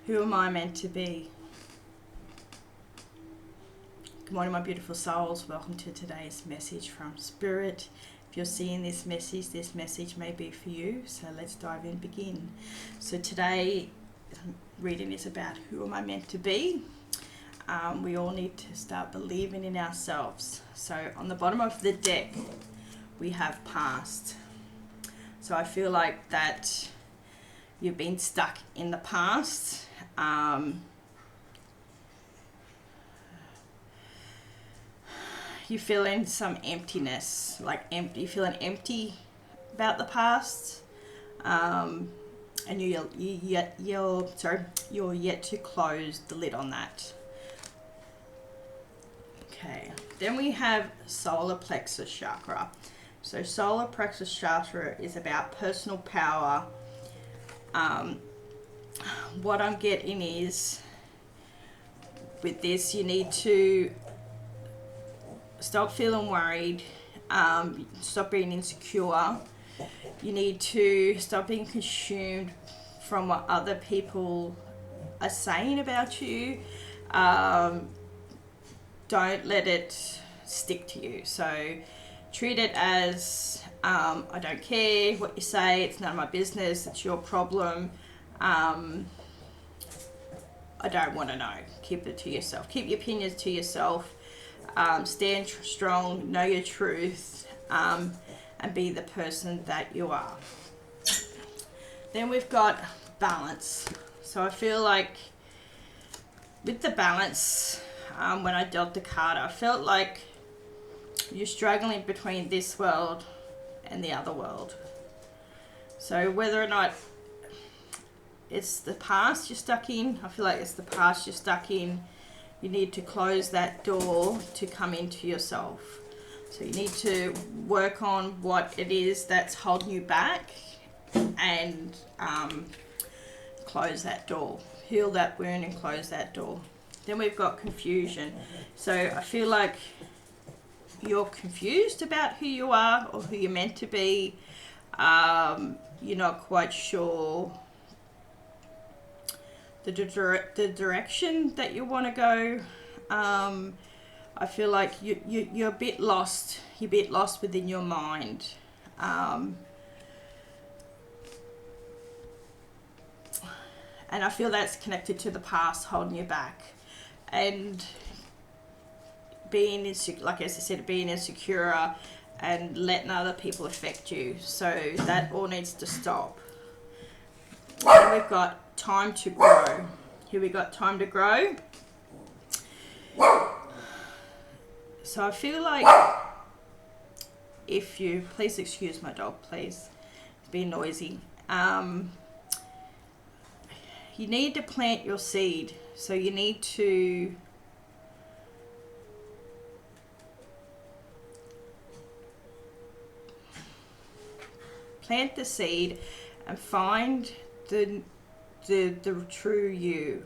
Who am I meant to be? Good morning, my beautiful souls. Welcome to today's message from Spirit. If you're seeing this message may be for you. So let's dive in and begin. So today, reading is about who am I meant to be. We all need to start believing in ourselves. So on the bottom of the deck, we have past. So I feel like that you've been stuck in the past. You're feeling some emptiness, you're feeling empty about the past, and you're yet to close the lid on that. Okay, then we have solar plexus chakra. So solar plexus chakra is about personal power. What I'm getting is, with this, you need to stop feeling worried, stop being insecure. You need to stop being consumed from what other people are saying about you. Don't let it stick to you. So treat it as, I don't care what you say, it's none of my business, it's your problem. I don't want to know. Keep it to yourself. Keep your opinions to yourself. Stand strong, know your truth, and be the person that you are. Then we've got balance. So I feel like with the balance, when I dealt the card, I felt like you're struggling between this world and the other world. So whether or not it's the past you're stuck in, I feel like it's the past you're stuck in. You need to close that door to come into yourself. So you need to work on what it is that's holding you back and close that door. Heal that wound and close that door. Then we've got confusion. So I feel like you're confused about who you are or who you're meant to be. You're not quite sure the direction that you want to go. I feel like you're a bit lost. You're a bit lost within your mind. And I feel that's connected to the past holding you back. And being insecure, like as I said, being insecure and letting other people affect you. So that all needs to stop. And we've got time to grow. Here we got time to grow. So I feel like if you, please excuse my dog, please. It's being noisy. You need to plant your seed. So you need to plant the seed and find the true you.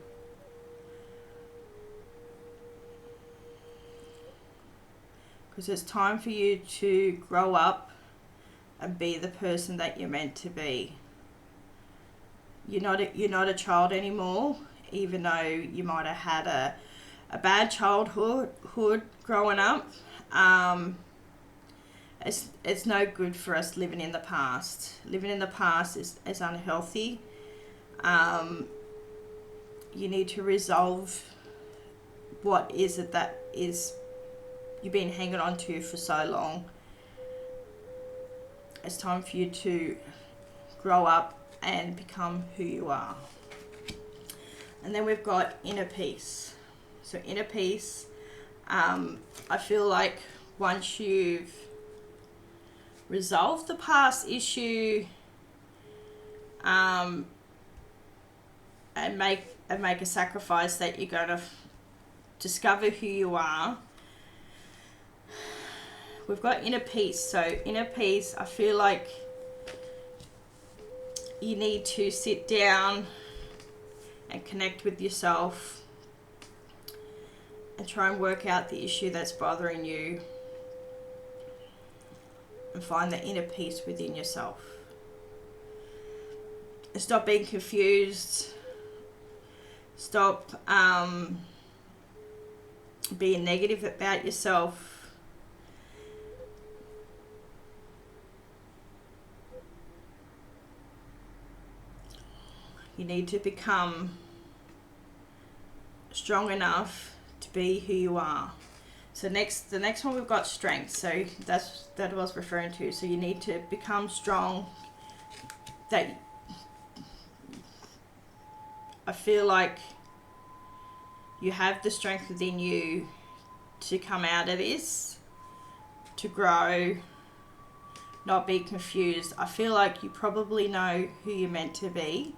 Because it's time for you to grow up and be the person that you're meant to be. You're not a child anymore, even though you might have had a bad childhood growing up. It's no good for us living in the past. Living in the past is unhealthy. You need to resolve what is it that is you've been hanging on to for so long. It's time for you to grow up and become who you are. And then we've got inner peace. So inner peace, I feel like once you've resolved the past issue, and make a sacrifice that you're going to discover who you are. We've got inner peace. So inner peace, I feel like you need to sit down and connect with yourself and try and work out the issue that's bothering you and find the inner peace within yourself. And stop being confused Stop being negative about yourself. You need to become strong enough to be who you are. So the next one we've got strength. So that I was referring to. So you need to become strong. That I feel like you have the strength within you to come out of this, to grow, not be confused. I feel like you probably know who you're meant to be,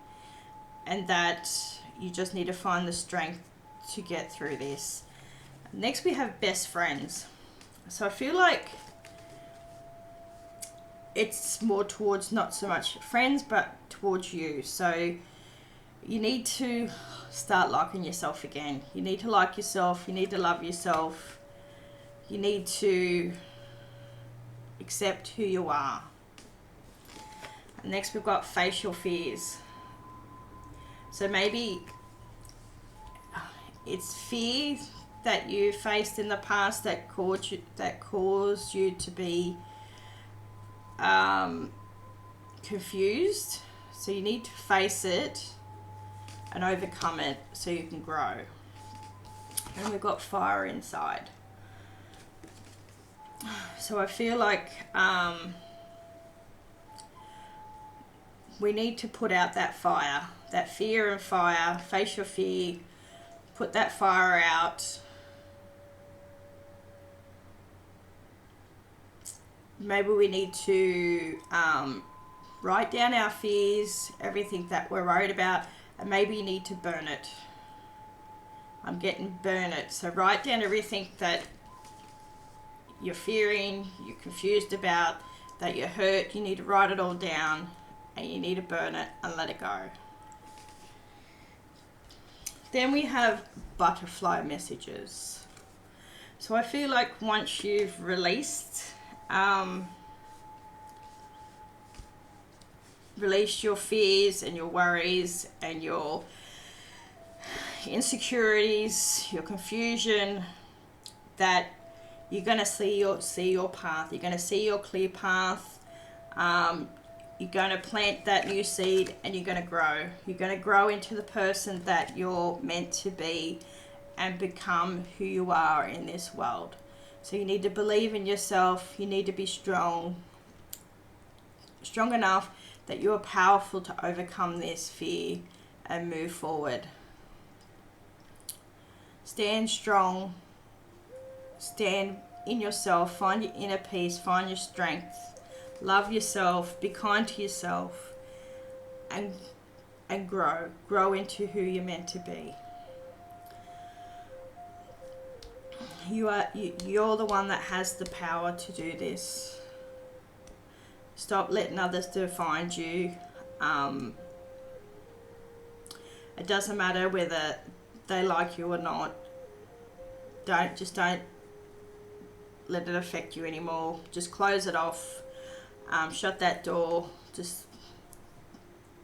and that you just need to find the strength to get through this. Next we have best friends. So I feel like it's more towards not so much friends but towards you. So you need to start liking yourself again. You need to like yourself. You need to love yourself. You need to accept who you are. And next we've got facial fears. So maybe it's fear that you faced in the past that caused you to be confused. So you need to face it and overcome it so you can grow. And we've got fire inside. So I feel like we need to put out that fire, that fear and fire. Face your fear, put that fire out. Maybe we need to write down our fears, everything that we're worried about, and maybe you need to burn it. I'm getting burn it. So write down everything that you're fearing, you're confused about, that you're hurt. You need to write it all down and you need to burn it and let it go. Then we have butterfly messages. So I feel like once you've released your fears and your worries and your insecurities, your confusion, that you're going to see your path. You're going to see your clear path. You're going to plant that new seed and you're going to grow. You're going to grow into the person that you're meant to be and become who you are in this world. So you need to believe in yourself. You need to be strong enough that you are powerful to overcome this fear and move forward. Stand strong. Stand in yourself. Find your inner peace. Find your strength. Love yourself. Be kind to yourself. And grow. Grow into who you're meant to be. You're the one that has the power to do this. Stop letting others define you. It doesn't matter whether they like you or not. Don't let it affect you anymore. Just close it off. Shut that door. Just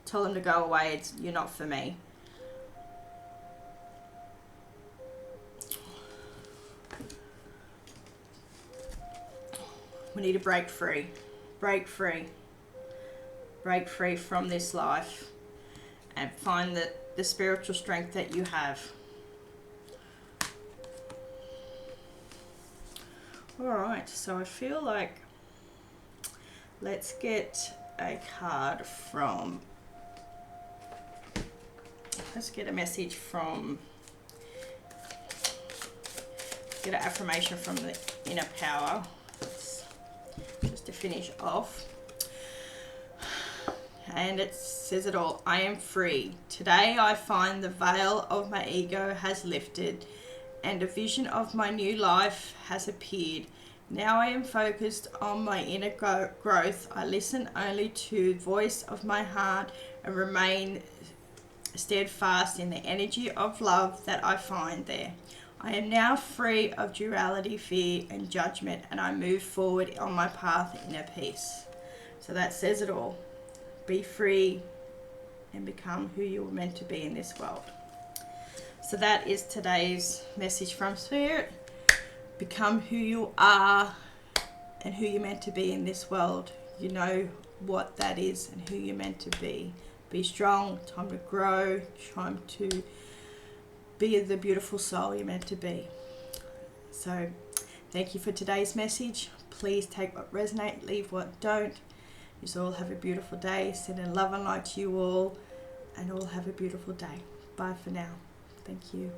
tell them to go away. You're not for me. We need to break free. Break free. Break free from this life and find the spiritual strength that you have. Alright, so I feel like let's get a card from, let's get a message from, get an affirmation from the inner power. Just to finish off. And it says it all. I am free. Today I find the veil of my ego has lifted and a vision of my new life has appeared. Now I am focused on my inner growth. I listen only to the voice of my heart and remain steadfast in the energy of love that I find there. I am now free of duality, fear, and judgment, and I move forward on my path in inner peace. So that says it all. Be free and become who you were meant to be in this world. So that is today's message from Spirit. Become who you are and who you're meant to be in this world. You know what that is and who you're meant to be. Be strong, time to grow, time to be the beautiful soul you're meant to be. So thank you for today's message. Please take what resonates, leave what don't. You all have a beautiful day. Send in love and light to you all, and all have a beautiful day. Bye for now. Thank you.